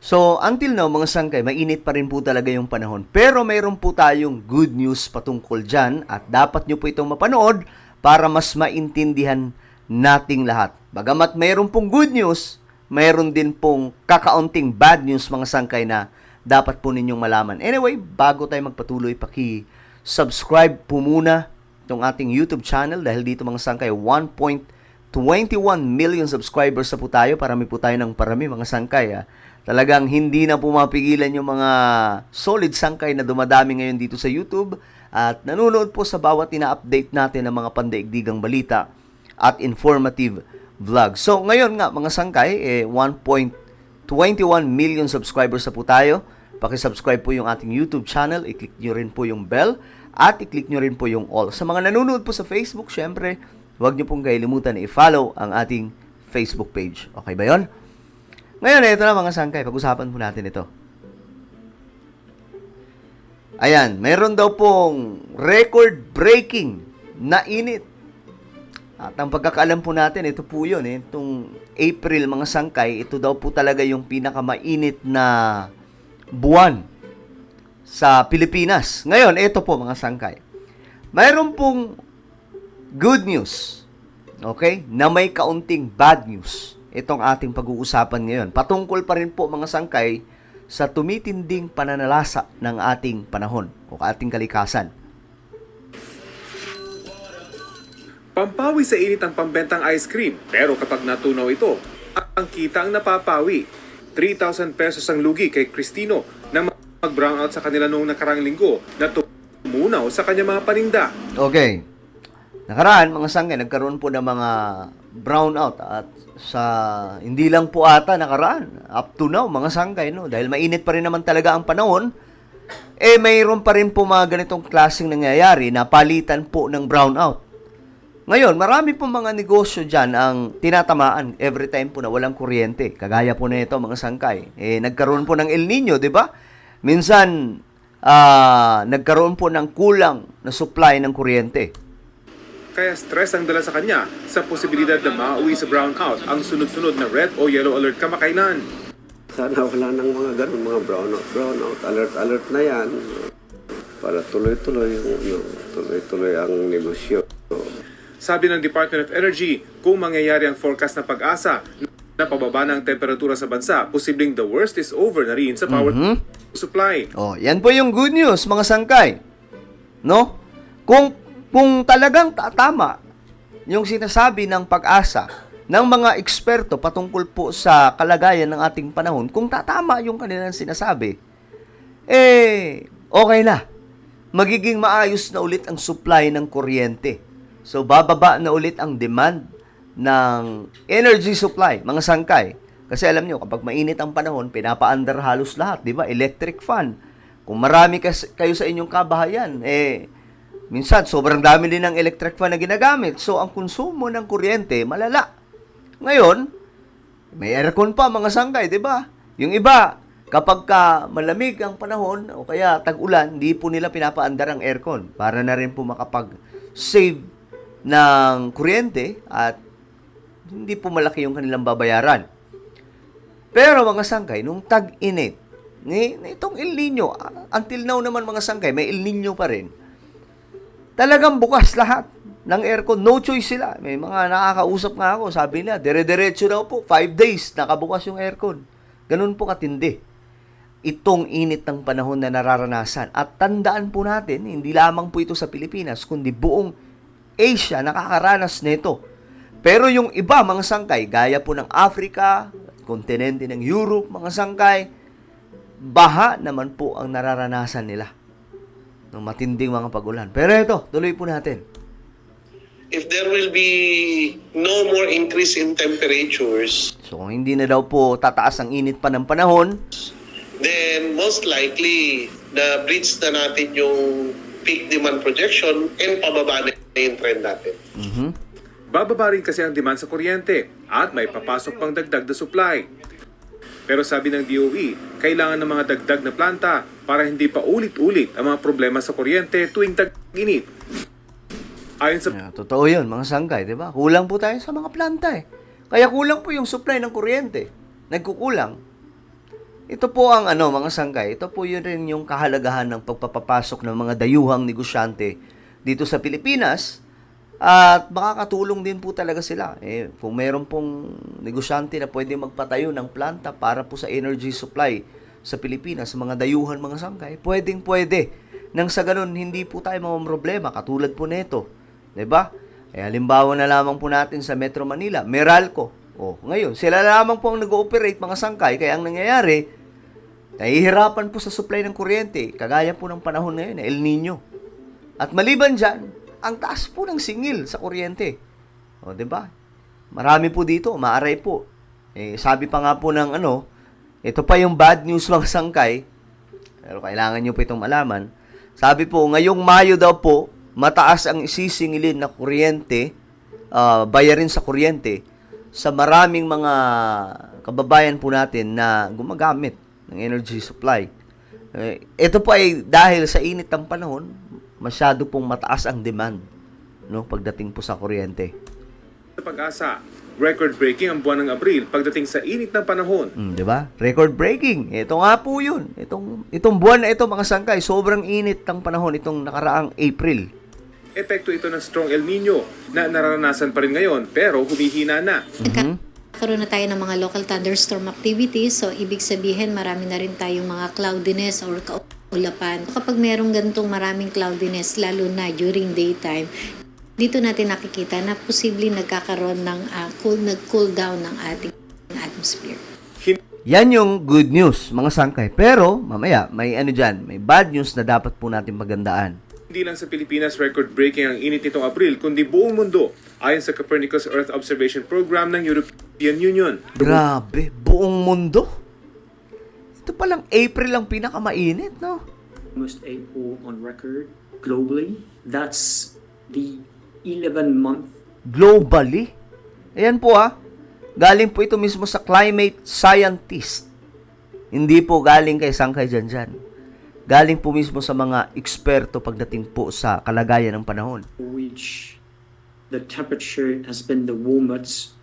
So, until now, mga sangkay, mainit pa rin po talaga yung panahon. Pero mayroon po tayong good news patungkol dyan at dapat nyo po itong mapanood para mas maintindihan nating lahat. Bagamat mayroon pong good news, mayroon din pong kakaunting bad news, mga sangkay, na dapat po ninyong malaman. Anyway, bago tayo magpatuloy, paki-subscribe po muna itong ating YouTube channel dahil dito, mga sangkay, 1.21 million subscribers na po tayo. Parami po tayo ng parami, mga sangkay. Talagang hindi na pumapigilan yung mga solid sangkay na dumadami ngayon dito sa YouTube at nanonood po sa bawat ina-update natin ng mga pandaigdigang balita at informative vlog. So ngayon nga, mga sangkay, 1.21 million subscribers na po tayo. Paki-subscribe po yung ating YouTube channel, i-click nyo rin po yung bell at i-click nyo rin po yung all. Sa mga nanonood po sa Facebook, syempre, huwag nyo pong kailimutan na i-follow ang ating Facebook page. Okay ba yon? Ngayon, ito na mga sangkay, pag-usapan po natin ito. Ayan, mayroon daw pong record-breaking na init. At ang pagkakaalam po natin, ito po yun, itong April, mga sangkay, ito daw po talaga yung pinakamainit na buwan sa Pilipinas. Ngayon, ito po mga sangkay. Mayroon pong good news, okay, na may kaunting bad news. Itong ating pag-uusapan ngayon. Patungkol pa rin po, mga sangkay, sa tumitinding pananalasa ng ating panahon o ating kalikasan. Pampawi sa init ang pambentang ice cream, pero kapag natunaw ito, ang kita ang napapawi. 3,000 pesos ang lugi kay Cristino na mag-brownout sa kanila noong nakarang linggo na tumunaw sa kanya mga paninda. Okay. Nakaraan, mga sangkay, nagkaroon po ng mga brownout at sa hindi lang po ata nakaraan, up to now, mga sangkay, no? Dahil mainit pa rin naman talaga ang panahon, mayroon pa rin po mga ganitong klaseng nangyayari na palitan po ng brownout. Ngayon, marami po mga negosyo dyan ang tinatamaan every time po na walang kuryente. Kagaya po na ito, mga sangkay. Nagkaroon po ng El Nino, di ba? Minsan, nagkaroon po ng kulang na supply ng kuryente. Kaya stress ang dala sa kanya sa posibilidad na mauwi sa brownout ang sunod-sunod na red o yellow alert kamakailan. Sana wala nang mga ganun, mga brownout, alert na yan para tuloy-tuloy ang negosyo. Sabi ng Department of Energy, kung mangyayari ang forecast na pag-asa na pababa na ang temperatura sa bansa, posibleng the worst is over na rin sa power supply. Oh, yan po yung good news, mga sangkay. No? Kung talagang tama yung sinasabi ng pag-asa ng mga eksperto patungkol po sa kalagayan ng ating panahon, kung tatama yung kanilang sinasabi, okay na. Magiging maayos na ulit ang supply ng kuryente. So, bababa na ulit ang demand ng energy supply, mga sangkay. Kasi alam nyo, kapag mainit ang panahon, pinapa-under halos lahat, di ba? Electric fan. Kung marami kayo sa inyong kabahayan, minsan, sobrang dami din ng electric fan na ginagamit. So, ang konsumo ng kuryente, malala. Ngayon, may aircon pa, mga sangkay, di ba? Yung iba, kapag malamig ang panahon, o kaya tag-ulan, hindi po nila pinapaandar ang aircon para na rin po makapag-save ng kuryente at hindi po malaki yung kanilang babayaran. Pero, mga sangkay, nung tag-init, itong El Nino, until now naman, mga sangkay, may El Nino pa rin. Talagang bukas lahat ng aircon. No choice sila. May mga nakakausap nga ako. Sabi nila, dire-diretso daw po. 5 days, nakabukas yung aircon. Ganun po katindi itong init ng panahon na nararanasan. At tandaan po natin, hindi lamang po ito sa Pilipinas, kundi buong Asia nakakaranas nito. Pero yung iba, mga sangkay, gaya po ng Africa, kontinente ng Europe, mga sangkay, baha naman po ang nararanasan nila ng matinding mga pag-ulan. Pero ito, tuloy po natin. If there will be no more increase in temperatures, So, kung hindi na daw po tataas ang init pa ng panahon, then most likely na breach na natin yung peak demand projection and pababa na yung trend natin. Bababa rin kasi ang demand sa kuryente at may papasok pang dagdag na supply. Pero sabi ng DOE, kailangan ng mga dagdag na planta para hindi pa ulit-ulit ang mga problema sa kuryente tuwing tag-init. Ayon sa totoo yun, mga sangkay, di ba? Kulang po tayo sa mga planta eh. Kaya kulang po yung supply ng kuryente. Nagkukulang. ito po ang mga sangkay, ito po yun rin yung kahalagahan ng pagpapapasok ng mga dayuhang negosyante dito sa Pilipinas at makakatulong din po talaga sila. Kung meron pong negosyante na pwede magpatayo ng planta para po sa energy supply sa Pilipinas, sa mga dayuhan, mga sangkay, pwede. Nang sa ganun, hindi po tayo problema katulad po nito. 'Di ba? Halimbawa na lamang po natin sa Metro Manila, Meralco. Ngayon, sila lamang po ang nag-ooperate, mga sangkay, kaya ang nangyayari, nahihirapan po sa supply ng kuryente, kagaya po ng panahon ngayon, El Nino. At maliban dyan, ang taas po ng singil sa kuryente. 'Di ba? Marami po dito, maaray po. Sabi pa nga po ng ito pa yung bad news, mga sangkay, pero kailangan nyo po itong malaman. Sabi po, ngayong Mayo daw po, mataas ang isisingilin na kuryente, bayarin sa kuryente, sa maraming mga kababayan po natin na gumagamit ng energy supply. Ito po ay dahil sa init ng panahon, masyado pong mataas ang demand, pagdating po sa kuryente. Sa Pag-asa, record-breaking ang buwan ng Abril pagdating sa init ng panahon. Di ba? Record-breaking. Ito nga po yun. Itong buwan na ito, mga sangkay, sobrang init ng panahon itong nakaraang April. Epekto ito ng strong El Nino na nararanasan pa rin ngayon pero humihina na. Nagkaroon na tayo ng mga local thunderstorm activities. So, ibig sabihin, marami na rin tayong mga cloudiness or kaulapan. Kapag merong ganitong maraming cloudiness, lalo na during daytime, dito natin nakikita na posibleng nagkakaroon ng nag-cool down ng ating atmosphere. Yan yung good news, mga sangkay. Pero, mamaya, may may bad news na dapat po natin magandaan. Hindi lang sa Pilipinas record-breaking ang init nitong Abril, kundi buong mundo ayon sa Copernicus Earth Observation Program ng European Union. Grabe, buong mundo. Ito palang April ang pinakamainit, no? Almost 8 on record globally. That's the 11-month. Globally. Ayan po galing po ito mismo sa climate scientist. Hindi po galing kay Sangkay Janjan. Galing po mismo sa mga eksperto pagdating po sa kalagayan ng panahon. Which the temperature has been the warmest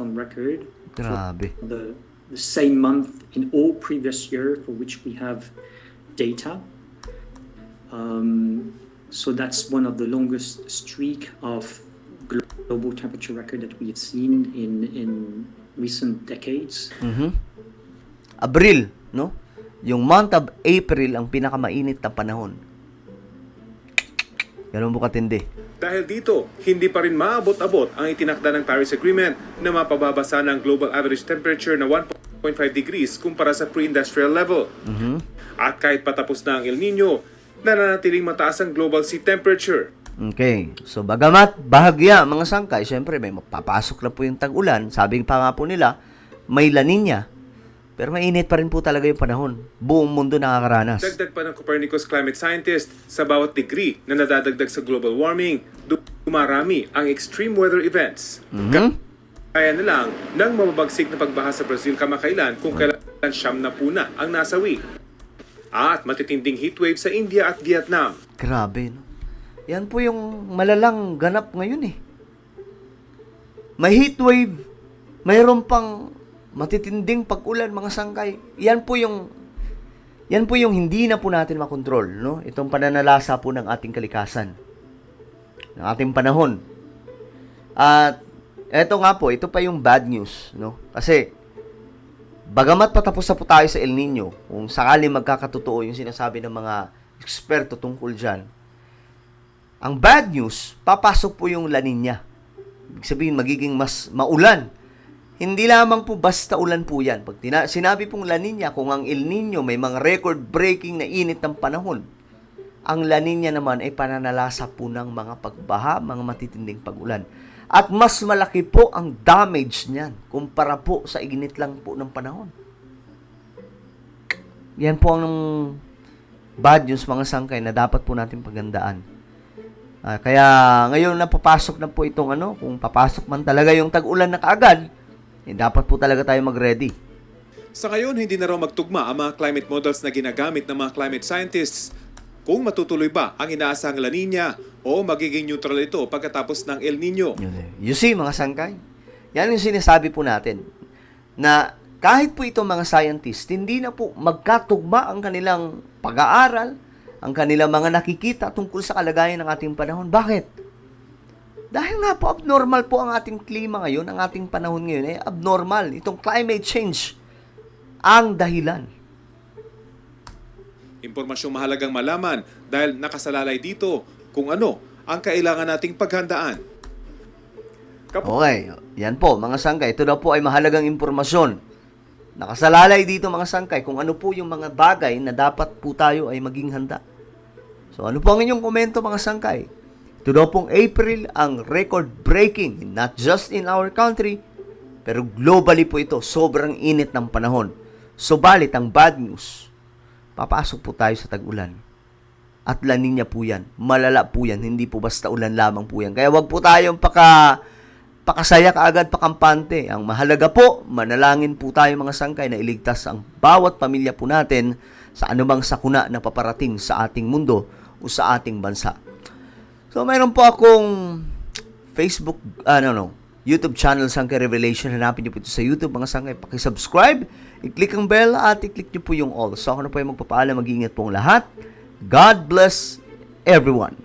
on record. Grabe. The same month in all previous year for which we have data. So that's one of the longest streak of global temperature record that we have seen in recent decades. Abril, no? Yung month of April ang pinakamainit na panahon. Ganun po katindi. Dahil dito, hindi pa rin maabot-abot ang itinakda ng Paris Agreement na mapababasa ng global average temperature na 1.5 degrees kumpara sa pre-industrial level. At kahit patapos na ang El Nino, nananatiling mataas ang global sea temperature. Okay. So, bagamat bahagya, mga sangkay, syempre may mapapasok na po yung tag-ulan. Sabi pa nga po nila, may La Nina. Pero mainit pa rin po talaga yung panahon. Buong mundo nakakaranas. Dagdag pa ng Copernicus climate scientist, sa bawat degree na nadadagdag sa global warming, dumarami ang extreme weather events. Kaya na lang ng mababagsik na pagbaha sa Brazil kamakailan kung kailan 9 na puna ang nasawi. At matitinding heatwave sa India at Vietnam. Grabe, no? Yan po yung malalang ganap ngayon May heatwave, mayroon pang matitinding pag-ulan, mga sangkay. Yan po yung hindi na po natin makontrol, no? Itong pananalasa po ng ating kalikasan, ng ating panahon. At eto nga po, ito pa yung bad news, no? Kasi bagamat patapos na po tayo sa El Nino, kung sakali magkakatotoo yung sinasabi ng mga eksperto tungkol dyan, ang bad news, papasok po yung La Nina. Ibig sabihin, magiging mas maulan. Hindi lamang po basta ulan po yan. Pag sinabi pong La Nina, kung ang El Nino may mga record-breaking na init ng panahon, ang La Nina naman ay pananalasa po ng mga pagbaha, mga matitinding pag-ulan. At mas malaki po ang damage niyan kumpara po sa init lang po ng panahon. Yan po ang bad news, mga sangkay, na dapat po natin pagandaan. Kaya ngayon napapasok na po itong kung papasok man talaga yung tag-ulan na kaagad, dapat po talaga tayo mag-ready. Sa ngayon, hindi na raw magtugma ang mga climate models na ginagamit ng mga climate scientists kung matutuloy ba ang inaasahang La Nina o magiging neutral ito pagkatapos ng El Nino. You see, mga sangkay, yan yung sinasabi po natin na kahit po itong mga scientist, hindi na po magkatugma ang kanilang pag-aaral, ang kanilang mga nakikita tungkol sa kalagayan ng ating panahon. Bakit? Dahil nga po abnormal po ang ating klima ngayon, ang ating panahon ngayon, abnormal. Itong climate change ang dahilan. Impormasyong mahalagang malaman dahil nakasalalay dito kung ano ang kailangan nating paghandaan. Okay, yan po mga sangkay. Ito daw po ay mahalagang impormasyon. Nakasalalay dito mga sangkay kung ano po yung mga bagay na dapat po tayo ay maging handa. So ano po ang inyong komento mga sangkay? Ito daw pong April ang record-breaking, not just in our country, pero globally po ito. Sobrang init ng panahon. Subalit ang bad news, papasok po tayo sa tag-ulan. At La Nina po yan. Malala po yan. Hindi po basta ulan lamang po yan. Kaya wag po tayong pakasaya kaagad, pakampante. Ang mahalaga po, manalangin po tayo mga sangkay na iligtas ang bawat pamilya po natin sa anumang sakuna na paparating sa ating mundo o sa ating bansa. So, mayroon po akong Facebook, YouTube channel, Sangkay Revelation. Hanapin niyo po ito sa YouTube, mga sangkay. Pakisubscribe, i-click ang bell, at i-click niyo po yung all. So, ako na po yung magpapaalam. Mag-iingat po ang lahat. God bless everyone.